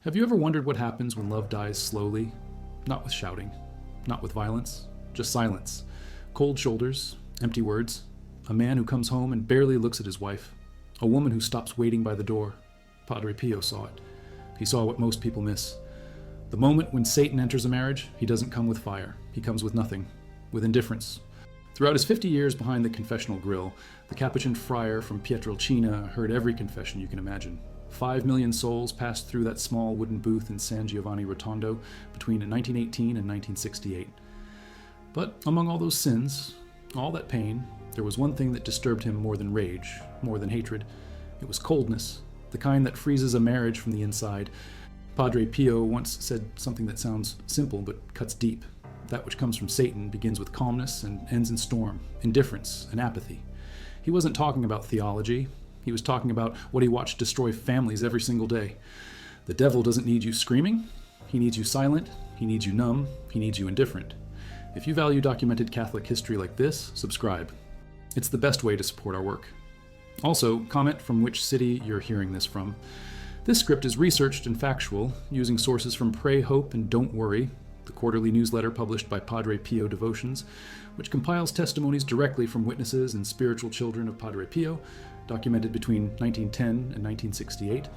Have you ever wondered what happens when love dies slowly? Not with shouting, not with violence, just silence. Cold shoulders, empty words. A man who comes home and barely looks at his wife. A woman who stops waiting by the door. Padre Pio saw it. He saw what most people miss. The moment when Satan enters a marriage, he doesn't come with fire. He comes with nothing, with indifference. Throughout his 50 years behind the confessional grill, the Capuchin friar from Pietrelcina heard every confession you can imagine. 5 million souls passed through that small wooden booth in San Giovanni Rotondo between 1918 and 1968. But among all those sins, all that pain, there was one thing that disturbed him more than rage, more than hatred. It was coldness, the kind that freezes a marriage from the inside. Padre Pio once said something that sounds simple but cuts deep. That which comes from Satan begins with calmness and ends in storm, indifference, and apathy. He wasn't talking about theology. He was talking about what he watched destroy families every single day. The devil doesn't need you screaming. He needs you silent. He needs you numb. He needs you indifferent. If you value documented Catholic history like this, subscribe. It's the best way to support our work. Also, comment from which city you're hearing this from. This script is researched and factual, using sources from Pray, Hope, and Don't Worry, the quarterly newsletter published by Padre Pio Devotions, which compiles testimonies directly from witnesses and spiritual children of Padre Pio, documented between 1910 and 1968,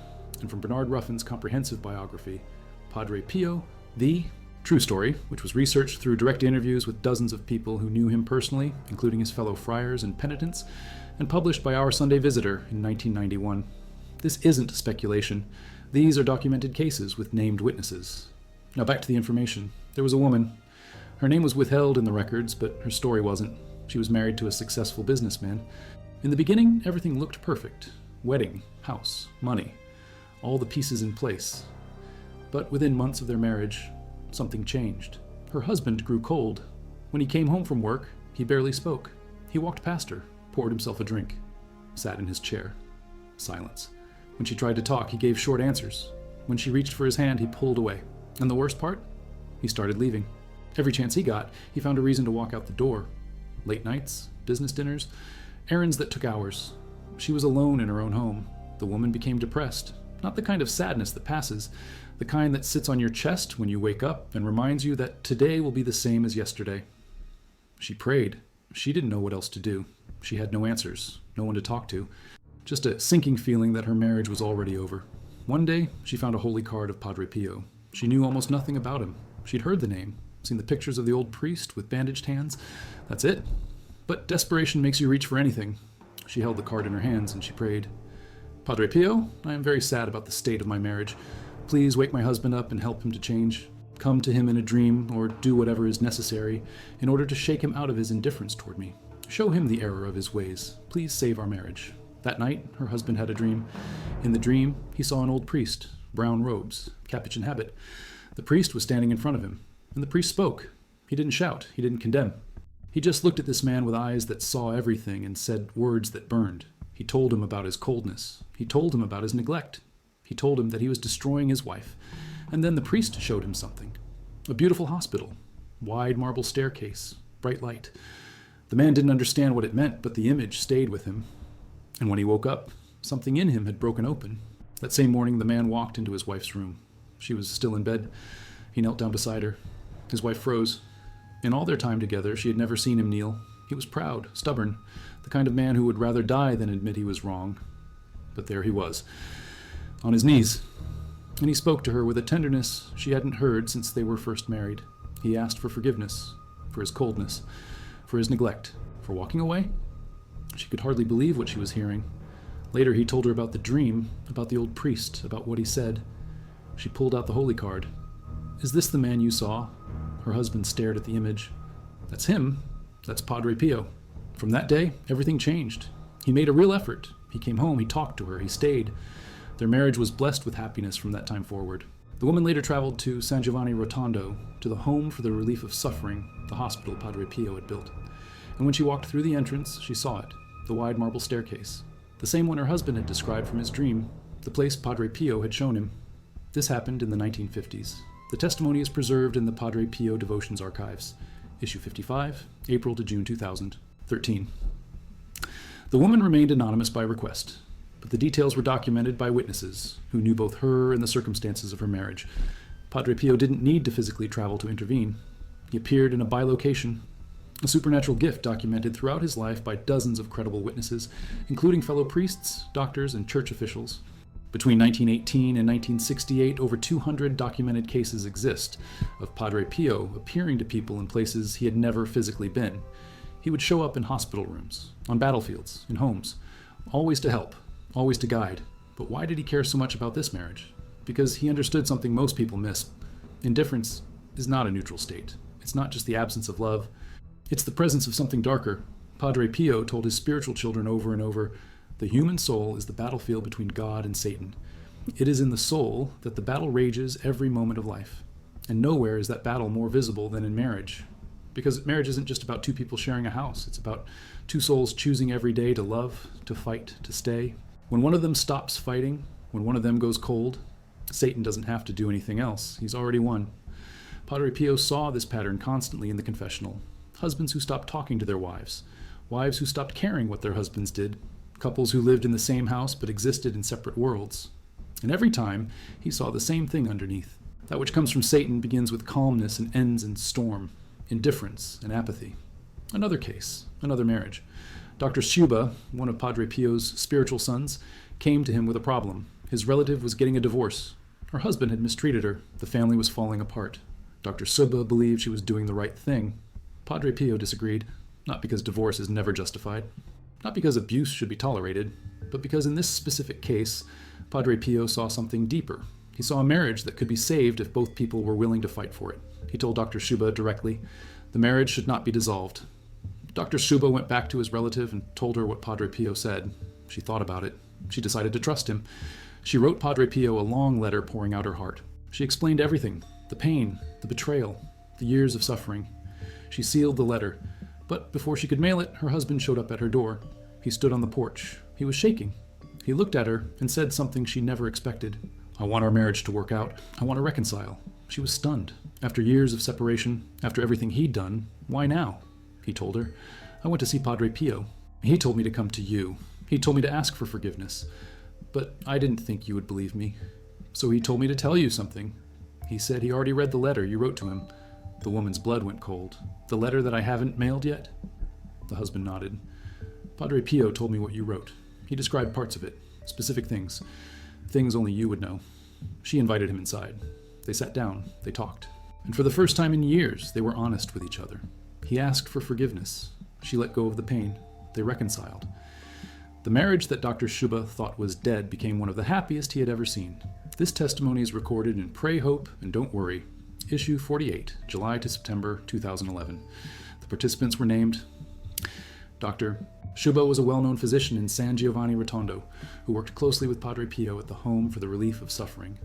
and from Bernard Ruffin's comprehensive biography, Padre Pio, the True Story, which was researched through direct interviews with dozens of people who knew him personally, including his fellow friars and penitents, and published by Our Sunday Visitor in 1991. This isn't speculation. These are documented cases with named witnesses. Now back to the information. There was a woman. Her name was withheld in the records, but her story wasn't. She was married to a successful businessman. In the beginning, everything looked perfect. Wedding, house, money, all the pieces in place. But within months of their marriage, something changed. Her husband grew cold. When he came home from work, he barely spoke. He walked past her, poured himself a drink, sat in his chair. Silence. When she tried to talk, he gave short answers. When she reached for his hand, he pulled away. And the worst part? He started leaving. Every chance he got, he found a reason to walk out the door. Late nights, business dinners, errands that took hours. She was alone in her own home. The woman became depressed. Not the kind of sadness that passes, the kind that sits on your chest when you wake up and reminds you that today will be the same as yesterday. She prayed. She didn't know what else to do. She had no answers, no one to talk to. Just a sinking feeling that her marriage was already over. One day, she found a holy card of Padre Pio. She knew almost nothing about him. She'd heard the name, seen the pictures of the old priest with bandaged hands. That's it. But desperation makes you reach for anything. She held the card in her hands and she prayed, "Padre Pio, I am very sad about the state of my marriage. Please wake my husband up and help him to change. Come to him in a dream or do whatever is necessary in order to shake him out of his indifference toward me. Show him the error of his ways. Please save our marriage." That night, her husband had a dream. In the dream, he saw an old priest, brown robes, Capuchin habit. The priest was standing in front of him, and the priest spoke. He didn't shout, he didn't condemn. He just looked at this man with eyes that saw everything and said words that burned. He told him about his coldness. He told him about his neglect. He told him that he was destroying his wife. And then the priest showed him something. A beautiful hospital, wide marble staircase, bright light. The man didn't understand what it meant, but the image stayed with him. And when he woke up, something in him had broken open. That same morning, the man walked into his wife's room. She was still in bed. He knelt down beside her. His wife froze. In all their time together, she had never seen him kneel. He was proud, stubborn, the kind of man who would rather die than admit he was wrong. But there he was, on his knees. And he spoke to her with a tenderness she hadn't heard since they were first married. He asked for forgiveness, for his coldness, for his neglect, for walking away. She could hardly believe what she was hearing. Later, he told her about the dream, about the old priest, about what he said. She pulled out the holy card. "Is this the man you saw?" Her husband stared at the image. "That's him. That's Padre Pio." From that day, everything changed. He made a real effort. He came home, he talked to her, he stayed. Their marriage was blessed with happiness from that time forward. The woman later traveled to San Giovanni Rotondo, to the home for the relief of suffering, the hospital Padre Pio had built. And when she walked through the entrance, she saw it, the wide marble staircase. The same one her husband had described from his dream, the place Padre Pio had shown him. This happened in the 1950s. The testimony is preserved in the Padre Pio Devotions Archives, issue 55, April to June 2013. The woman remained anonymous by request, but the details were documented by witnesses who knew both her and the circumstances of her marriage. Padre Pio didn't need to physically travel to intervene. He appeared in a bilocation, a supernatural gift documented throughout his life by dozens of credible witnesses, including fellow priests, doctors, and church officials. Between 1918 and 1968, over 200 documented cases exist of Padre Pio appearing to people in places he had never physically been. He would show up in hospital rooms, on battlefields, in homes, always to help, always to guide. But why did he care so much about this marriage? Because he understood something most people miss. Indifference is not a neutral state. It's not just the absence of love. It's the presence of something darker. Padre Pio told his spiritual children over and over, the human soul is the battlefield between God and Satan. It is in the soul that the battle rages every moment of life. And nowhere is that battle more visible than in marriage. Because marriage isn't just about two people sharing a house. It's about two souls choosing every day to love, to fight, to stay. When one of them stops fighting, when one of them goes cold, Satan doesn't have to do anything else. He's already won. Padre Pio saw this pattern constantly in the confessional. Husbands who stopped talking to their wives. Wives who stopped caring what their husbands did. Couples who lived in the same house but existed in separate worlds. And every time, he saw the same thing underneath. That which comes from Satan begins with calmness and ends in storm, indifference and apathy. Another case, another marriage. Dr. Schuba, one of Padre Pio's spiritual sons, came to him with a problem. His relative was getting a divorce. Her husband had mistreated her. The family was falling apart. Dr. Schuba believed she was doing the right thing. Padre Pio disagreed, not because divorce is never justified, not because abuse should be tolerated, but because in this specific case, Padre Pio saw something deeper. He saw a marriage that could be saved if both people were willing to fight for it. He told Dr. Schuba directly, the marriage should not be dissolved. Dr. Schuba went back to his relative and told her what Padre Pio said. She thought about it. She decided to trust him. She wrote Padre Pio a long letter pouring out her heart. She explained everything, the pain, the betrayal, the years of suffering. She sealed the letter, but before she could mail it, her husband showed up at her door. He stood on the porch. He was shaking. He looked at her and said something she never expected. I want our marriage to work out. I want to reconcile. She was stunned. After years of separation, after everything he'd done, why now? He told her. I went to see Padre Pio. He told me to come to you. He told me to ask for forgiveness. But I didn't think you would believe me. So he told me to tell you something. He said he already read the letter you wrote to him. The woman's blood went cold. The letter that I haven't mailed yet? The husband nodded. Padre Pio told me what you wrote. He described parts of it, specific things. Things only you would know. She invited him inside. They sat down. They talked. And for the first time in years, they were honest with each other. He asked for forgiveness. She let go of the pain. They reconciled. The marriage that Dr. Schuba thought was dead became one of the happiest he had ever seen. This testimony is recorded in Pray, Hope, and Don't Worry, issue 48, July to September 2011. The participants were named. Dr. Schuba was a well-known physician in San Giovanni Rotondo who worked closely with Padre Pio at the Home for the Relief of Suffering.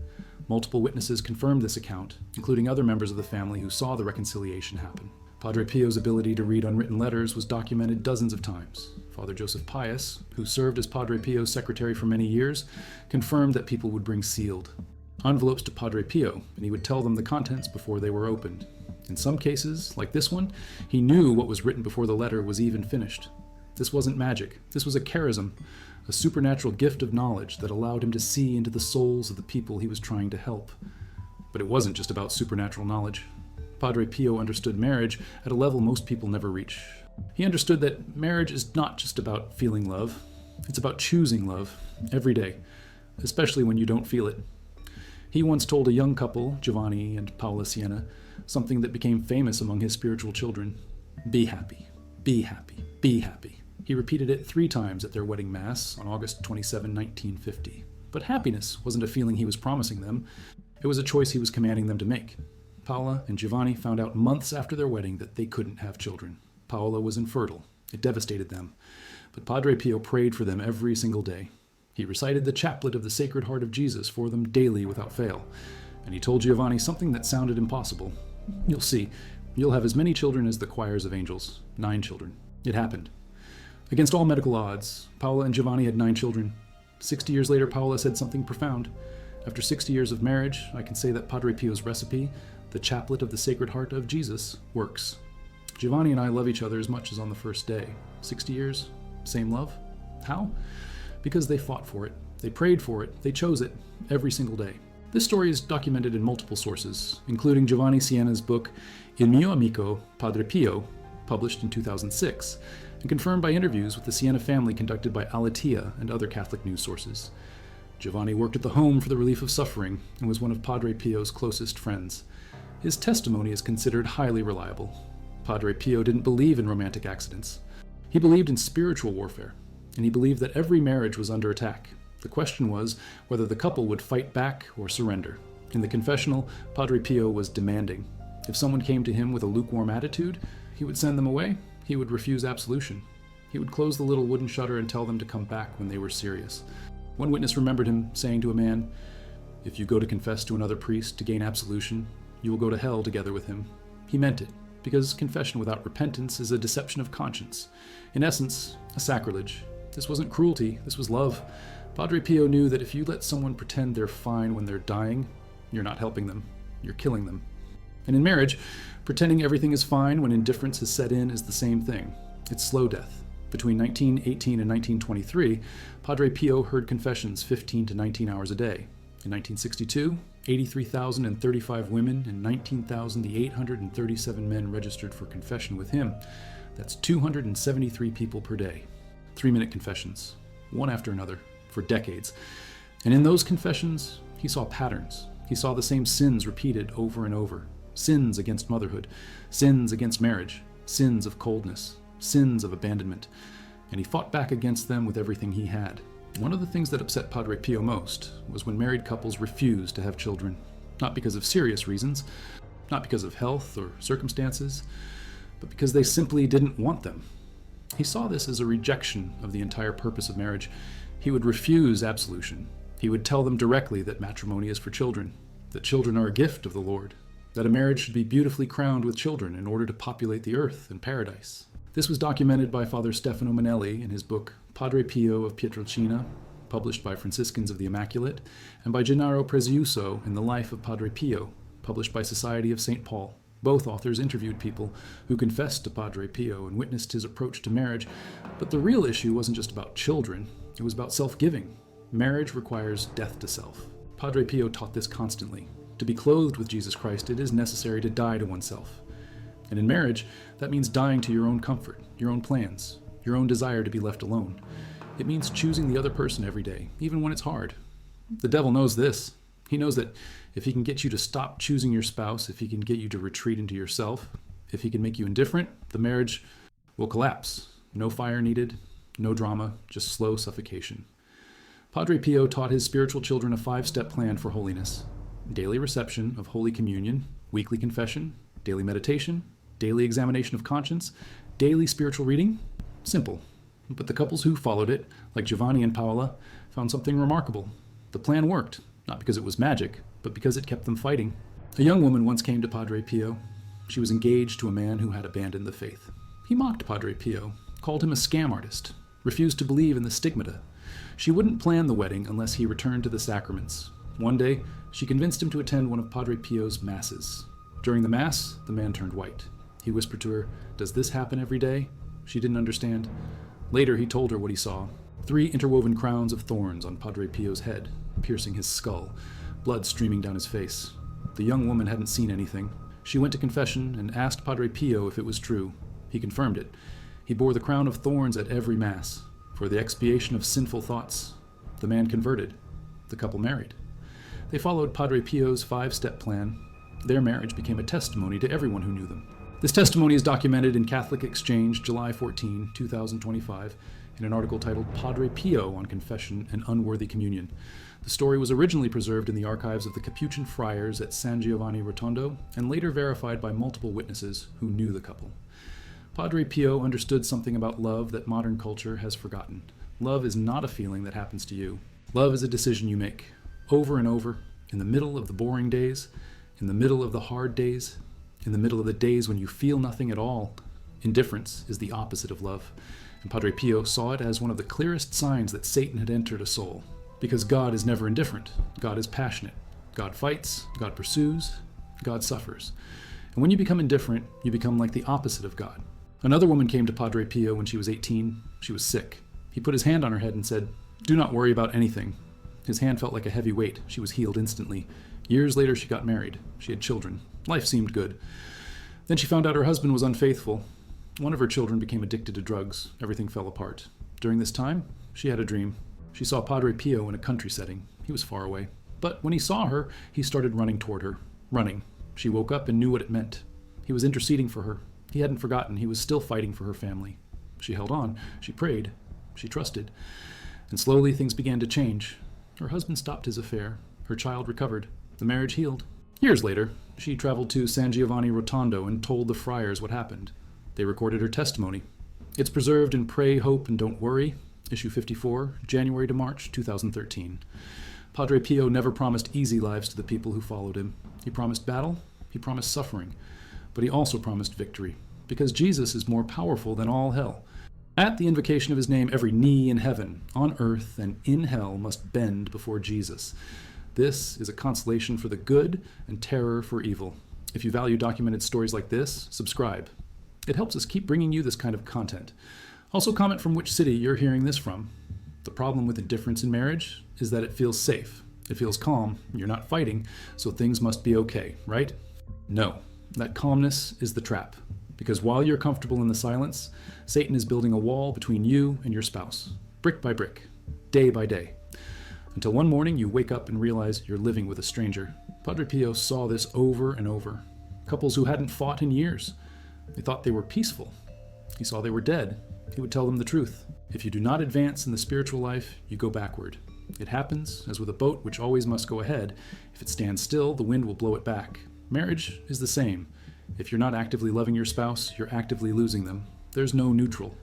Multiple witnesses confirmed this account, including other members of the family who saw the reconciliation happen. Padre Pio's ability to read unwritten letters was documented dozens of times. Father Joseph Pius, who served as Padre Pio's secretary for many years, confirmed that people would bring sealed envelopes to Padre Pio, and he would tell them the contents before they were opened. In some cases, like this one, he knew what was written before the letter was even finished. This wasn't magic. This was a charism, a supernatural gift of knowledge that allowed him to see into the souls of the people he was trying to help. But it wasn't just about supernatural knowledge. Padre Pio understood marriage at a level most people never reach. He understood that marriage is not just about feeling love. It's about choosing love every day, especially when you don't feel it. He once told a young couple, Giovanni and Paola Siena, something that became famous among his spiritual children. Be happy, be happy, be happy. He repeated it 3 times at their wedding mass on August 27, 1950. But happiness wasn't a feeling he was promising them. It was a choice he was commanding them to make. Paola and Giovanni found out months after their wedding that they couldn't have children. Paola was infertile. It devastated them. But Padre Pio prayed for them every single day. He recited the chaplet of the Sacred Heart of Jesus for them daily without fail. And he told Giovanni something that sounded impossible. You'll see. You'll have as many children as the choirs of angels. 9 children. It happened. Against all medical odds, Paola and Giovanni had 9 children. 60 years later, Paola said something profound. After 60 years of marriage, I can say that Padre Pio's recipe, the chaplet of the Sacred Heart of Jesus, works. Giovanni and I love each other as much as on the first day. 60 years, same love. How? because they fought for it, they prayed for it, they chose it every single day. This story is documented in multiple sources, including Giovanni Siena's book Il mio amico, Padre Pio, published in 2006, and confirmed by interviews with the Siena family conducted by Alatia and other Catholic news sources. Giovanni worked at the Home for the Relief of Suffering and was one of Padre Pio's closest friends. His testimony is considered highly reliable. Padre Pio didn't believe in romantic accidents. He believed in spiritual warfare, and he believed that every marriage was under attack. The question was whether the couple would fight back or surrender. In the confessional, Padre Pio was demanding. If someone came to him with a lukewarm attitude, he would send them away. He would refuse absolution. He would close the little wooden shutter and tell them to come back when they were serious. One witness remembered him saying to a man, "If you go to confess to another priest to gain absolution, you will go to hell together with him." He meant it, because confession without repentance is a deception of conscience. In essence, a sacrilege. This wasn't cruelty, this was love. Padre Pio knew that if you let someone pretend they're fine when they're dying, you're not helping them, you're killing them. And in marriage, pretending everything is fine when indifference has set in is the same thing. It's slow death. Between 1918 and 1923, Padre Pio heard confessions 15 to 19 hours a day. In 1962, 83,035 women and 19,837 men registered for confession with him. That's 273 people per day. 3-minute confessions, one after another, for decades. And in those confessions, he saw patterns. He saw the same sins repeated over and over. Sins against motherhood, sins against marriage, sins of coldness, sins of abandonment. And he fought back against them with everything he had. One of the things that upset Padre Pio most was when married couples refused to have children, not because of serious reasons, not because of health or circumstances, but because they simply didn't want them. He saw this as a rejection of the entire purpose of marriage. He would refuse absolution. He would tell them directly that matrimony is for children, that children are a gift of the Lord, that a marriage should be beautifully crowned with children in order to populate the earth and paradise. This was documented by Father Stefano Manelli in his book Padre Pio of Pietrelcina, published by Franciscans of the Immaculate, and by Gennaro Preziuso in The Life of Padre Pio, published by Society of St. Paul. Both authors interviewed people who confessed to Padre Pio and witnessed his approach to marriage, but the real issue wasn't just about children, it was about self-giving. Marriage requires death to self. Padre Pio taught this constantly. To be clothed with Jesus Christ, it is necessary to die to oneself. And in marriage, that means dying to your own comfort, your own plans, your own desire to be left alone. It means choosing the other person every day, even when it's hard. The devil knows this. He knows that if he can get you to stop choosing your spouse, if he can get you to retreat into yourself, if he can make you indifferent, the marriage will collapse. No fire needed, no drama, just slow suffocation. Padre Pio taught his spiritual children a 5-step plan for holiness. Daily reception of Holy Communion, weekly confession, daily meditation, daily examination of conscience, daily spiritual reading. Simple. But the couples who followed it, like Giovanni and Paola, found something remarkable. The plan worked, not because it was magic, but because it kept them fighting. A young woman once came to Padre Pio. She was engaged to a man who had abandoned the faith. He mocked Padre Pio, called him a scam artist, refused to believe in the stigmata. She wouldn't plan the wedding unless he returned to the sacraments. One day, she convinced him to attend one of Padre Pio's masses. During the mass, the man turned white. He whispered to her, "Does this happen every day?" She didn't understand. Later, he told her what he saw. 3 interwoven crowns of thorns on Padre Pio's head, piercing his skull, blood streaming down his face. The young woman hadn't seen anything. She went to confession and asked Padre Pio if it was true. He confirmed it. He bore the crown of thorns at every mass, for the expiation of sinful thoughts. The man converted. The couple married. They followed Padre Pio's 5-step plan. Their marriage became a testimony to everyone who knew them. This testimony is documented in Catholic Exchange, July 14, 2025, in an article titled Padre Pio on Confession and Unworthy Communion. The story was originally preserved in the archives of the Capuchin friars at San Giovanni Rotondo and later verified by multiple witnesses who knew the couple. Padre Pio understood something about love that modern culture has forgotten. Love is not a feeling that happens to you. Love is a decision you make, over and over, in the middle of the boring days, in the middle of the hard days, in the middle of the days when you feel nothing at all. Indifference is the opposite of love, and Padre Pio saw it as one of the clearest signs that Satan had entered a soul. Because God is never indifferent. God is passionate. God fights, God pursues, God suffers. And when you become indifferent, you become like the opposite of God. Another woman came to Padre Pio when she was 18. She was sick. He put his hand on her head and said, Do not worry about anything. His hand felt like a heavy weight. She was healed instantly. Years later, she got married. She had children. Life seemed good. Then she found out her husband was unfaithful. One of her children became addicted to drugs. Everything fell apart. During this time, she had a dream. She saw Padre Pio in a country setting. He was far away. But when he saw her, he started running toward her. Running. She woke up and knew what it meant. He was interceding for her. He hadn't forgotten. He was still fighting for her family. She held on. She prayed. She trusted. And slowly things began to change. Her husband stopped his affair. Her child recovered. The marriage healed. Years later, she traveled to San Giovanni Rotondo and told the friars what happened. They recorded her testimony. It's preserved in Pray, Hope, and Don't Worry, issue 54, January to March 2013. Padre Pio never promised easy lives to the people who followed him. He promised battle, he promised suffering, but he also promised victory, because Jesus is more powerful than all hell. At the invocation of his name, every knee in heaven, on earth, and in hell must bend before Jesus. This is a consolation for the good and terror for evil. If you value documented stories like this, subscribe. It helps us keep bringing you this kind of content. Also comment from which city you're hearing this from. The problem with indifference in marriage is that it feels safe. It feels calm. You're not fighting, so things must be okay, right? No, that calmness is the trap. Because while you're comfortable in the silence, Satan is building a wall between you and your spouse, brick by brick, day by day. Until one morning you wake up and realize you're living with a stranger. Padre Pio saw this over and over. Couples who hadn't fought in years. They thought they were peaceful. He saw they were dead. He would tell them the truth. If you do not advance in the spiritual life, you go backward. It happens, as with a boat which always must go ahead. If it stands still, the wind will blow it back. Marriage is the same. If you're not actively loving your spouse, you're actively losing them. There's no neutral.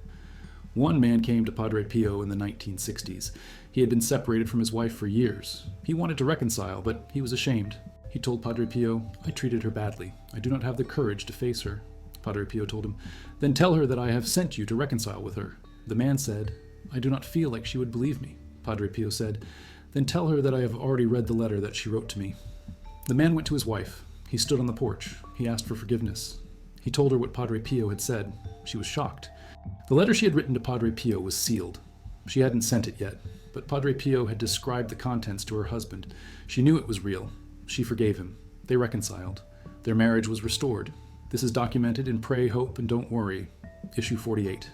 One man came to Padre Pio in the 1960s. He had been separated from his wife for years. He wanted to reconcile, but he was ashamed. He told Padre Pio, "I treated her badly. I do not have the courage to face her." Padre Pio told him, "Then tell her that I have sent you to reconcile with her." The man said, "I do not feel like she would believe me." Padre Pio said, "Then tell her that I have already read the letter that she wrote to me." The man went to his wife. He stood on the porch. He asked for forgiveness. He told her what Padre Pio had said. She was shocked. The letter she had written to Padre Pio was sealed. She hadn't sent it yet, but Padre Pio had described the contents to her husband. She knew it was real. She forgave him. They reconciled. Their marriage was restored. This is documented in Pray, Hope, and Don't Worry, issue 48.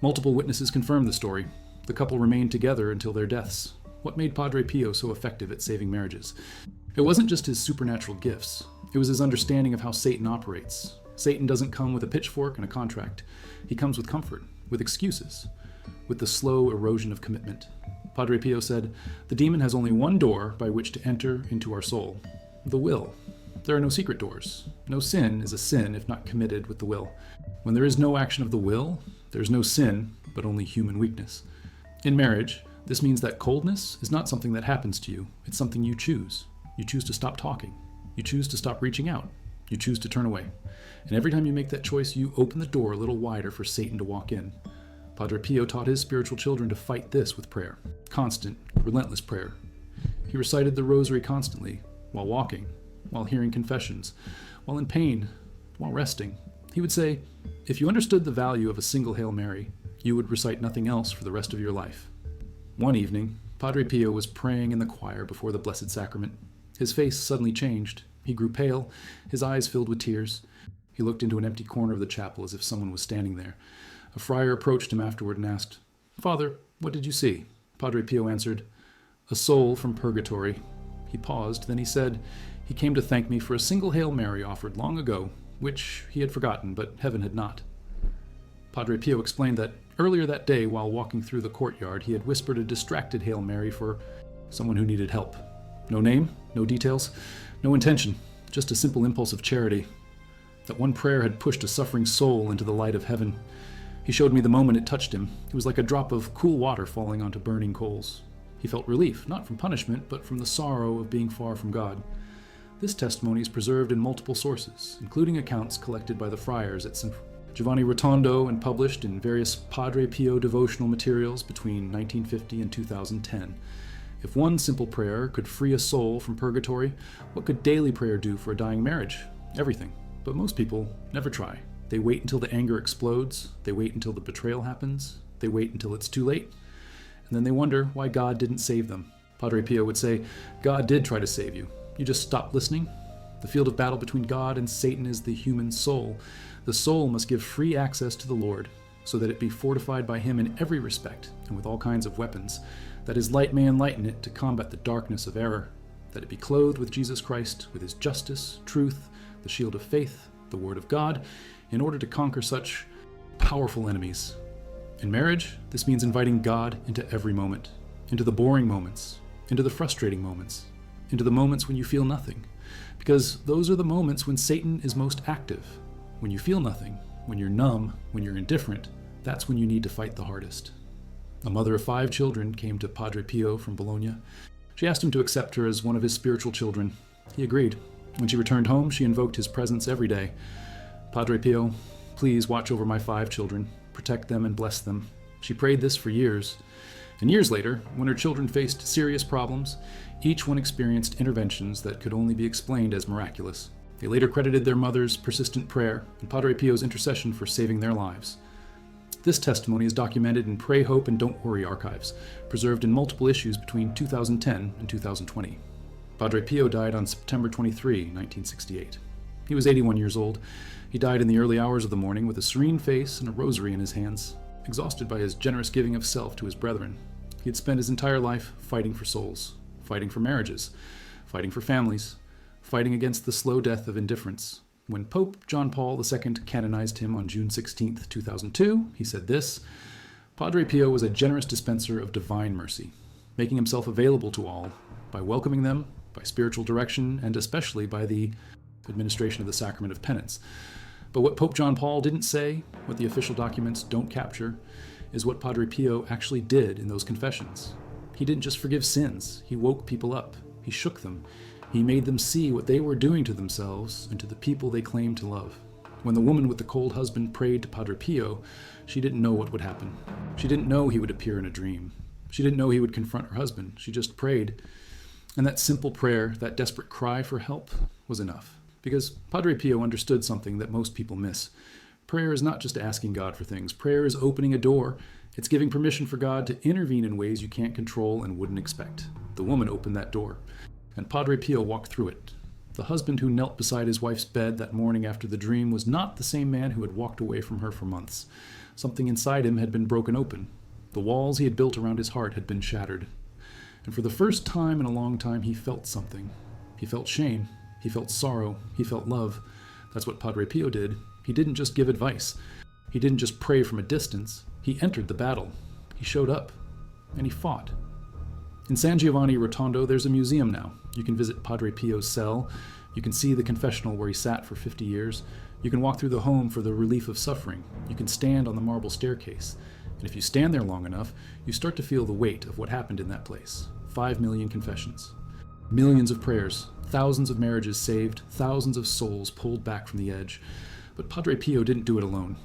Multiple witnesses confirmed the story. The couple remained together until their deaths. What made Padre Pio so effective at saving marriages? It wasn't just his supernatural gifts. It was his understanding of how Satan operates. Satan doesn't come with a pitchfork and a contract. He comes with comfort, with excuses, with the slow erosion of commitment. Padre Pio said, "The demon has only one door by which to enter into our soul, the will. There are no secret doors. No sin is a sin if not committed with the will. When there is no action of the will, there is no sin, but only human weakness." In marriage, this means that coldness is not something that happens to you. It's something you choose. You choose to stop talking. You choose to stop reaching out. You choose to turn away. And every time you make that choice, you open the door a little wider for Satan to walk in. Padre Pio taught his spiritual children to fight this with prayer. Constant, relentless prayer. He recited the rosary constantly, while walking, while hearing confessions, while in pain, while resting. He would say, if you understood the value of a single Hail Mary, you would recite nothing else for the rest of your life. One evening, Padre Pio was praying in the choir before the Blessed Sacrament. His face suddenly changed. He grew pale, his eyes filled with tears. He looked into an empty corner of the chapel as if someone was standing there. A friar approached him afterward and asked, "Father, what did you see?" Padre Pio answered, "A soul from purgatory." He paused, then he said, "He came to thank me for a single Hail Mary offered long ago, which he had forgotten, but heaven had not." Padre Pio explained that earlier that day, while walking through the courtyard, he had whispered a distracted Hail Mary for someone who needed help. No name, no details, no intention, just a simple impulse of charity. That one prayer had pushed a suffering soul into the light of heaven. He showed me the moment it touched him. It was like a drop of cool water falling onto burning coals. He felt relief, not from punishment, but from the sorrow of being far from God. This testimony is preserved in multiple sources, including accounts collected by the friars at San Giovanni Rotondo and published in various Padre Pio devotional materials between 1950 and 2010. If one simple prayer could free a soul from purgatory, what could daily prayer do for a dying marriage? Everything. But most people never try. They wait until the anger explodes. They wait until the betrayal happens. They wait until it's too late. and then they wonder why God didn't save them. Padre Pio would say, God did try to save you. You just stopped listening. The field of battle between God and Satan is the human soul. The soul must give free access to the Lord, so that it be fortified by him in every respect, and with all kinds of weapons, that his light may enlighten it to combat the darkness of error, that it be clothed with Jesus Christ, with his justice, truth, the shield of faith, the word of God, in order to conquer such powerful enemies. In marriage, this means inviting God into every moment, into the boring moments, into the frustrating moments, into the moments when you feel nothing, because those are the moments when Satan is most active. When you feel nothing, when you're numb, when you're indifferent, that's when you need to fight the hardest. A mother of 5 children came to Padre Pio from Bologna. She asked him to accept her as one of his spiritual children. He agreed. When she returned home, she invoked his presence every day. Padre Pio, please watch over my 5 children, protect them and bless them. She prayed this for years. And years later, when her children faced serious problems, each one experienced interventions that could only be explained as miraculous. They later credited their mother's persistent prayer and Padre Pio's intercession for saving their lives. This testimony is documented in Pray, Hope, and Don't Worry archives, preserved in multiple issues between 2010 and 2020. Padre Pio died on September 23, 1968. He was 81 years old. He died in the early hours of the morning with a serene face and a rosary in his hands, exhausted by his generous giving of self to his brethren. He had spent his entire life fighting for souls, fighting for marriages, fighting for families, fighting against the slow death of indifference. When Pope John Paul II canonized him on June 16, 2002, he said this: Padre Pio was a generous dispenser of divine mercy, making himself available to all by welcoming them, by spiritual direction, and especially by the administration of the sacrament of penance. But what Pope John Paul didn't say, what the official documents don't capture, is what Padre Pio actually did in those confessions. He didn't just forgive sins, he woke people up, he shook them. He made them see what they were doing to themselves and to the people they claimed to love. When the woman with the cold husband prayed to Padre Pio, she didn't know what would happen. She didn't know he would appear in a dream. She didn't know he would confront her husband. She just prayed. And that simple prayer, that desperate cry for help, was enough. Because Padre Pio understood something that most people miss. Prayer is not just asking God for things. Prayer is opening a door. It's giving permission for God to intervene in ways you can't control and wouldn't expect. The woman opened that door, and Padre Pio walked through it. The husband who knelt beside his wife's bed that morning after the dream was not the same man who had walked away from her for months. Something inside him had been broken open. The walls he had built around his heart had been shattered. And for the first time in a long time, he felt something. He felt shame. He felt sorrow. He felt love. That's what Padre Pio did. He didn't just give advice. He didn't just pray from a distance. He entered the battle. He showed up. And he fought. In San Giovanni Rotondo, there's a museum now. You can visit Padre Pio's cell. You can see the confessional where he sat for 50 years. You can walk through the home for the relief of suffering. You can stand on the marble staircase. And if you stand there long enough, you start to feel the weight of what happened in that place. 5 million confessions. Millions of prayers. Thousands of marriages saved. Thousands of souls pulled back from the edge. But Padre Pio didn't do it alone.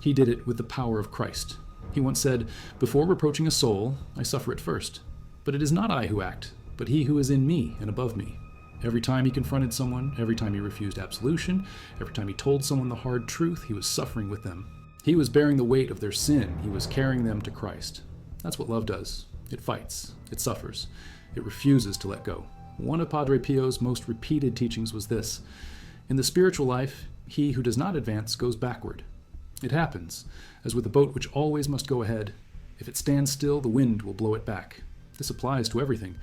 He did it with the power of Christ. He once said, "Before reproaching a soul, I suffer it first. But it is not I who act, but he who is in me and above me." Every time he confronted someone, every time he refused absolution, every time he told someone the hard truth, he was suffering with them. He was bearing the weight of their sin. He was carrying them to Christ. That's what love does. It fights. It suffers. It refuses to let go. One of Padre Pio's most repeated teachings was this: in the spiritual life, he who does not advance goes backward. It happens, as with a boat which always must go ahead. If it stands still, the wind will blow it back. This applies to everything: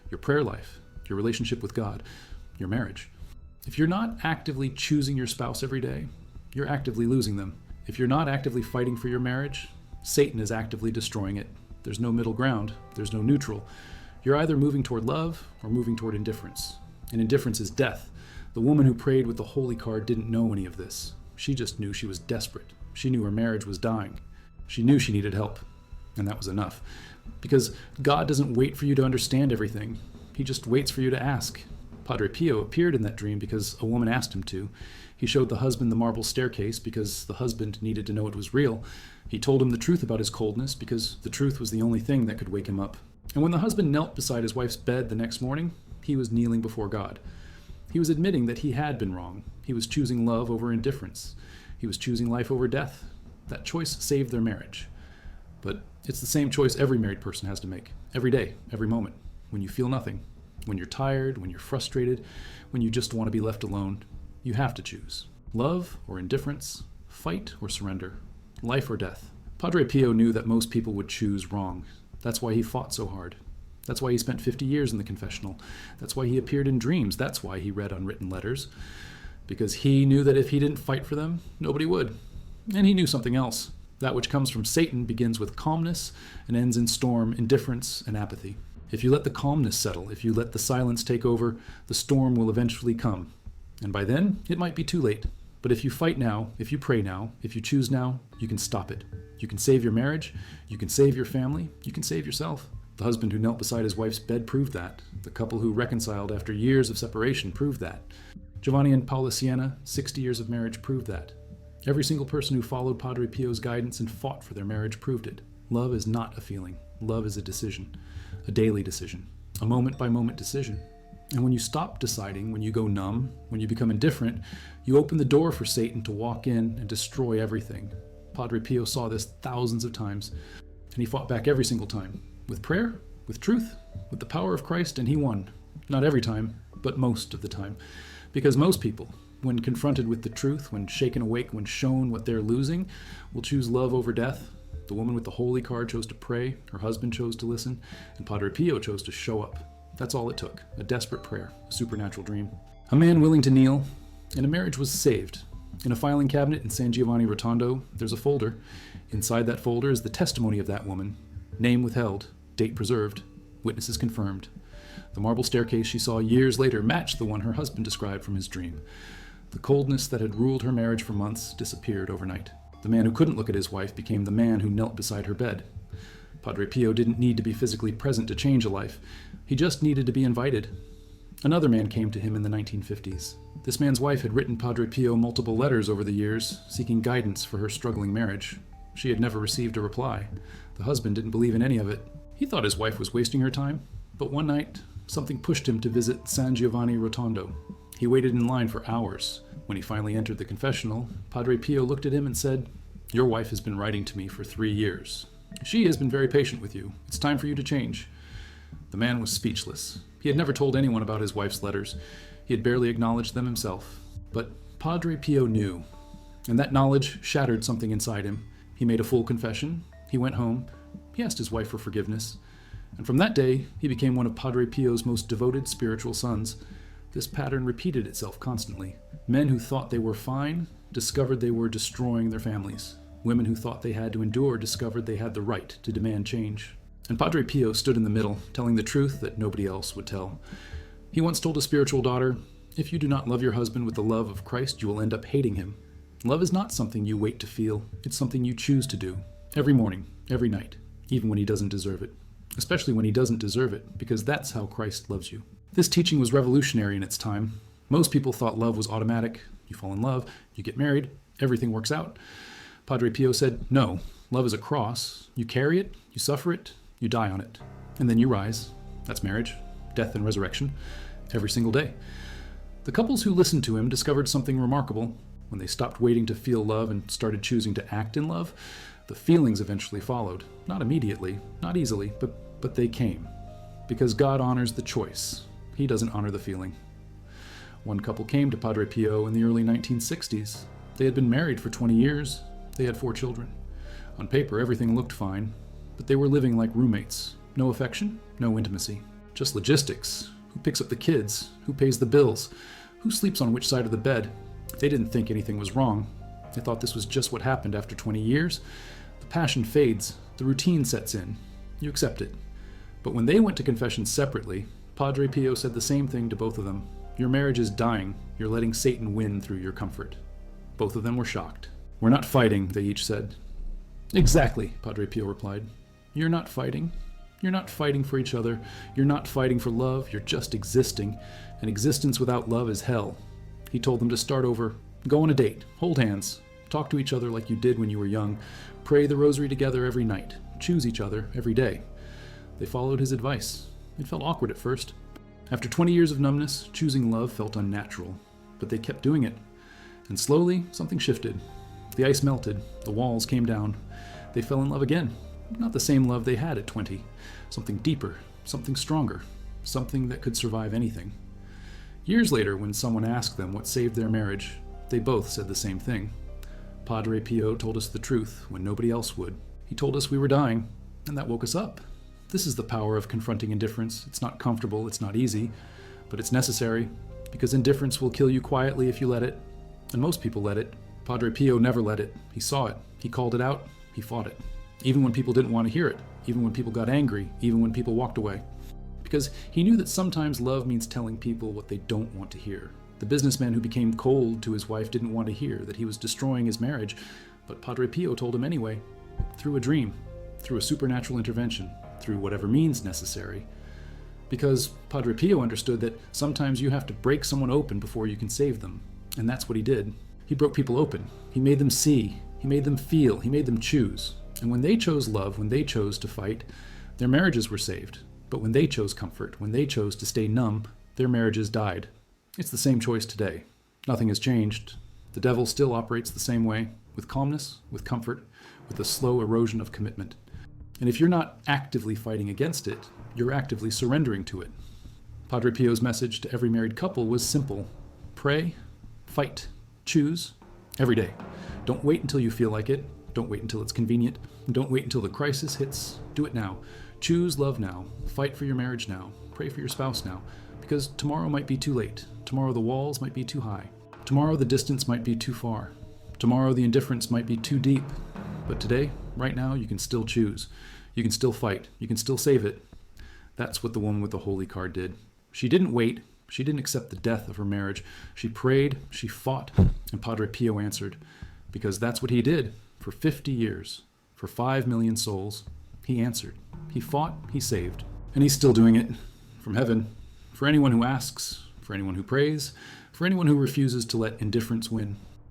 your prayer life, your relationship with God, your marriage. If you're not actively choosing your spouse every day, you're actively losing them. If you're not actively fighting for your marriage, Satan is actively destroying it. There's no middle ground. There's no neutral. You're either moving toward love or moving toward indifference. And indifference is death. The woman who prayed with the holy card didn't know any of this. She just knew she was desperate. She knew her marriage was dying. She knew she needed help. And that was enough. Because God doesn't wait for you to understand everything. He just waits for you to ask. Padre Pio appeared in that dream because a woman asked him to. He showed the husband the marble staircase because the husband needed to know it was real. He told him the truth about his coldness because the truth was the only thing that could wake him up. And when the husband knelt beside his wife's bed the next morning, he was kneeling before God. He was admitting that he had been wrong. He was choosing love over indifference. He was choosing life over death. That choice saved their marriage. But It's the same choice every married person has to make, every day, every moment, when you feel nothing, when you're tired, when you're frustrated, when you just want to be left alone. You have to choose. Love or indifference, fight or surrender, life or death. Padre Pio knew that most people would choose wrong. That's why he fought so hard. That's why he spent 50 years in the confessional. That's why he appeared in dreams. That's why he read unwritten letters. Because he knew that if he didn't fight for them, nobody would. And he knew something else. That which comes from Satan begins with calmness and ends in storm, indifference, and apathy. If you let the calmness settle, if you let the silence take over, the storm will eventually come. And by then, it might be too late. But if you fight now, if you pray now, if you choose now, you can stop it. You can save your marriage, you can save your family, you can save yourself. The husband who knelt beside his wife's bed proved that. The couple who reconciled after years of separation proved that. Giovanni and Paula Siena, 60 years of marriage, proved that. Every single person who followed Padre Pio's guidance and fought for their marriage proved it. Love is not a feeling. Love is a decision. A daily decision. A moment-by-moment decision. And when you stop deciding, when you go numb, when you become indifferent, you open the door for Satan to walk in and destroy everything. Padre Pio saw this thousands of times, and he fought back every single time. With prayer, with truth, with the power of Christ, and he won. Not every time, but most of the time. Because most people, when confronted with the truth, when shaken awake, when shown what they're losing, will choose love over death. The woman with the holy card chose to pray, her husband chose to listen, and Padre Pio chose to show up. That's all it took, a desperate prayer, a supernatural dream. A man willing to kneel, and a marriage was saved. In a filing cabinet in San Giovanni Rotondo, there's a folder. Inside that folder is the testimony of that woman. Name withheld, date preserved, witnesses confirmed. The marble staircase she saw years later matched the one her husband described from his dream. The coldness that had ruled her marriage for months disappeared overnight. The man who couldn't look at his wife became the man who knelt beside her bed. Padre Pio didn't need to be physically present to change a life. He just needed to be invited. Another man came to him in the 1950s. This man's wife had written Padre Pio multiple letters over the years, seeking guidance for her struggling marriage. She had never received a reply. The husband didn't believe in any of it. He thought his wife was wasting her time. But one night, something pushed him to visit San Giovanni Rotondo. He waited in line for hours. When he finally entered the confessional, Padre Pio looked at him and said, "Your wife has been writing to me for 3 years. She has been very patient with you. It's time for you to change." The man was speechless. He had never told anyone about his wife's letters. He had barely acknowledged them himself. But Padre Pio knew, and that knowledge shattered something inside him. He made a full confession. He went home. He asked his wife for forgiveness. And from that day, he became one of Padre Pio's most devoted spiritual sons. This pattern repeated itself constantly. Men who thought they were fine discovered they were destroying their families. Women who thought they had to endure discovered they had the right to demand change. And Padre Pio stood in the middle, telling the truth that nobody else would tell. He once told a spiritual daughter, "If you do not love your husband with the love of Christ, you will end up hating him." Love is not something you wait to feel. It's something you choose to do. Every morning, every night, even when he doesn't deserve it. Especially when he doesn't deserve it, because that's how Christ loves you. This teaching was revolutionary in its time. Most people thought love was automatic. You fall in love, you get married, everything works out. Padre Pio said, no, love is a cross. You carry it, you suffer it, you die on it. And then you rise. That's marriage, death and resurrection, every single day. The couples who listened to him discovered something remarkable. When they stopped waiting to feel love and started choosing to act in love, the feelings eventually followed. Not immediately, not easily, but they came. Because God honors the choice. He doesn't honor the feeling. One couple came to Padre Pio in the early 1960s. They had been married for 20 years. They had 4 children. On paper, everything looked fine, but they were living like roommates. No affection, no intimacy. Just logistics. Who picks up the kids? Who pays the bills? Who sleeps on which side of the bed? They didn't think anything was wrong. They thought this was just what happened after 20 years. The passion fades. The routine sets in. You accept it. But when they went to confession separately, Padre Pio said the same thing to both of them. Your marriage is dying. You're letting Satan win through your comfort. Both of them were shocked. We're not fighting, they each said. Exactly, Padre Pio replied. You're not fighting. You're not fighting for each other. You're not fighting for love. You're just existing. And existence without love is hell. He told them to start over. Go on a date. Hold hands. Talk to each other like you did when you were young. Pray the rosary together every night. Choose each other every day. They followed his advice. It felt awkward at first. After 20 years of numbness, choosing love felt unnatural. But they kept doing it. And slowly, something shifted. The ice melted. The walls came down. They fell in love again. Not the same love they had at 20. Something deeper, something stronger, something that could survive anything. Years later, when someone asked them what saved their marriage, they both said the same thing. Padre Pio told us the truth when nobody else would. He told us we were dying, and that woke us up. This is the power of confronting indifference. It's not comfortable, it's not easy, but it's necessary, because indifference will kill you quietly if you let it, and most people let it. Padre Pio never let it. He saw it. He called it out. He fought it. Even when people didn't want to hear it, even when people got angry, even when people walked away. Because he knew that sometimes love means telling people what they don't want to hear. The businessman who became cold to his wife didn't want to hear that he was destroying his marriage, but Padre Pio told him anyway, through a dream, through a supernatural intervention, through whatever means necessary. Because Padre Pio understood that sometimes you have to break someone open before you can save them, and that's what he did. He broke people open. He made them see. He made them feel. He made them choose. And when they chose love, when they chose to fight, their marriages were saved. But when they chose comfort, when they chose to stay numb, their marriages died. It's the same choice today. Nothing has changed. The devil still operates the same way, with calmness, with comfort, with a slow erosion of commitment. And if you're not actively fighting against it, you're actively surrendering to it. Padre Pio's message to every married couple was simple. Pray, fight, choose, every day. Don't wait until you feel like it. Don't wait until it's convenient. Don't wait until the crisis hits. Do it now. Choose love now. Fight for your marriage now. Pray for your spouse now. Because tomorrow might be too late. Tomorrow the walls might be too high. Tomorrow the distance might be too far. Tomorrow the indifference might be too deep. But today, right now, you can still choose. You can still fight. You can still save it. That's what the woman with the holy card did. She didn't wait. She didn't accept the death of her marriage. She prayed, she fought, and Padre Pio answered. Because that's what he did for 50 years. For 5 million souls, he answered. He fought, he saved. And he's still doing it from heaven. For anyone who asks, for anyone who prays, for anyone who refuses to let indifference win.